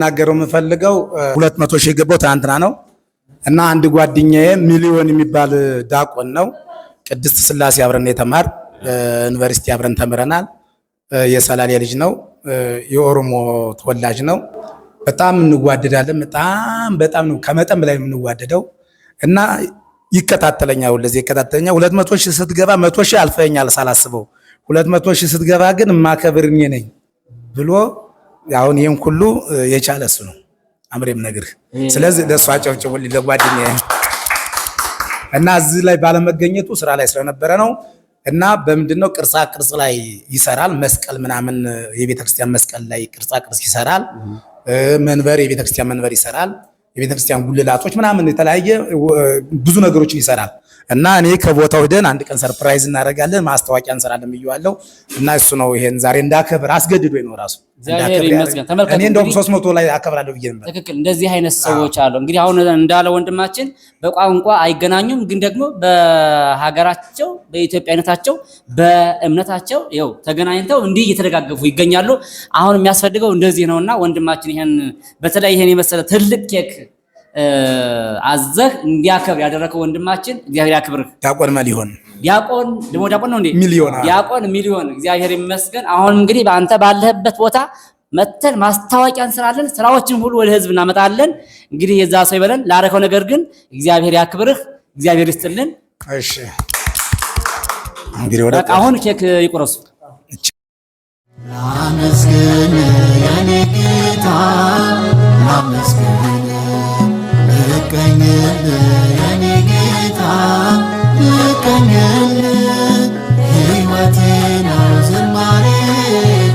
ናገረው የምፈልገው 200 ሺህ ገባው ትናንትና ነው እና አንድ ጓደኛዬ ሚሊዮን የሚባል ዳቆን ነው። ቅድስት ስላሴ አብረን የተማር ዩኒቨርሲቲ አብረን ተምረናል። የሰላሌ ልጅ ነው። የኦሮሞ ተወላጅ ነው። በጣም እንዋደዳለን። በጣም ነው ከመጠን በላይ የምንዋደደው እና ይከታተለኛል። ለዚህ ይከታተለኛል። 200 ሺህ ስትገባ 100 ሺህ አልፈኛል ሳላስበው 200 ሺህ ስትገባ ግን ማከብር እኔ ነኝ ብሎ አሁን ይሄን ሁሉ የቻለ እሱ ነው አምሬም ነግርህ። ስለዚህ ለሷ አጨብጭቡልኝ ለጓደኛዬ እና እዚህ ላይ ባለመገኘቱ ስራ ላይ ስለነበረ ነው እና በምንድነው ቅርጻ ቅርጽ ላይ ይሰራል። መስቀል ምናምን የቤተክርስቲያን መስቀል ላይ ቅርጻ ቅርጽ ይሰራል። መንበር የቤተክርስቲያን መንበር ይሰራል። የቤተክርስቲያን ጉልላቶች ምናምን የተለያየ ብዙ ነገሮችን ይሰራል እና እኔ ከቦታው ሄደን አንድ ቀን ሰርፕራይዝ እናደርጋለን፣ ማስታወቂያ እንሰራለን ብየዋለሁ እና እሱ ነው ይሄን ዛሬ እንዳከብር አስገድዶኝ ነው ራሱ። እኔ እንደውም 300 ላይ አከብራለሁ ብዬ ነበር። ትክክል። እንደዚህ አይነት ሰዎች አሉ። እንግዲህ አሁን እንዳለ ወንድማችን በቋንቋ አይገናኙም፣ ግን ደግሞ በሀገራቸው በኢትዮጵያነታቸው በእምነታቸው ይኸው ተገናኝተው እንዲህ እየተደጋገፉ ይገኛሉ። አሁን የሚያስፈልገው እንደዚህ ነውና ወንድማችን ይሄን በተለይ ይሄን የመሰለ ትልቅ ኬክ አዘህ እንዲያከብር ያደረከው ወንድማችን እግዚአብሔር ያክብርህ። ዲያቆን ሚሊዮን ዲያቆን ነው እንዴ? ሚሊዮን ዲያቆን ሚሊዮን እግዚአብሔር ይመስገን። አሁን እንግዲህ በአንተ ባለህበት ቦታ መተን ማስታወቂያ እንሰራለን፣ ስራዎችን ሁሉ ወደ ህዝብ እናመጣለን። እንግዲህ የዛ ሰው ይበለን። ላረከው ነገር ግን እግዚአብሔር ያክብርህ፣ እግዚአብሔር ይስጥልን። እሺ እንግዲህ ወደ አሁን ኬክ ይቆረሱ። ላመስግን የኔ ጌታ ላመስግን ልቀኝል የኔ ጌታ ልቀኝል ሕይወቴ ነው ዝማሬ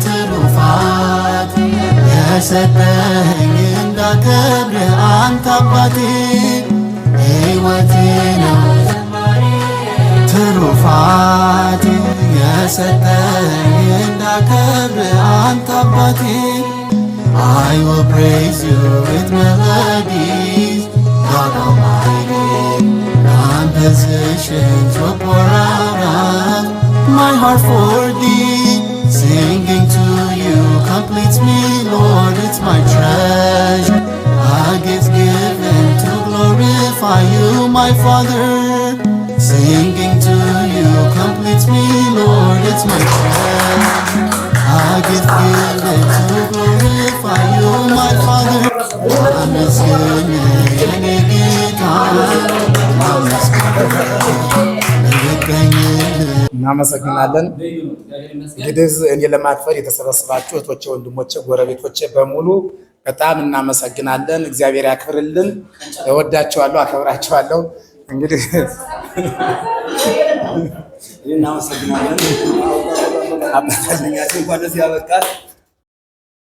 ትሩፋት የሰጠኸኝ እንዳከብር አንተ አባቴ ሕይወቴ ነው ዝማሬ ትሩፋት የሰጠኸኝ እንዳከብር አንተ አባቴ I will praise you with melodies, God Almighty. Compositions will pour out of my heart for thee. Singing to you completes me, Lord, it's my treasure. A gift given to glorify you, my Father. Singing to you completes me, Lord, it's my treasure. A gift given to glorify you, my Father. Amen. እናመሰግናለን። እንግዲህ እኔ ለማክበር የተሰበሰባችሁ እህቶቼ፣ ወንድሞቼ፣ ጎረቤቶቼ በሙሉ በጣም እናመሰግናለን። እግዚአብሔር ያክብርልን። እወዳቸዋለሁ፣ አከብራቸዋለሁ። እንግዲህ እናመሰግናለን። አባታችን እንኳን ደስ ያበቃል።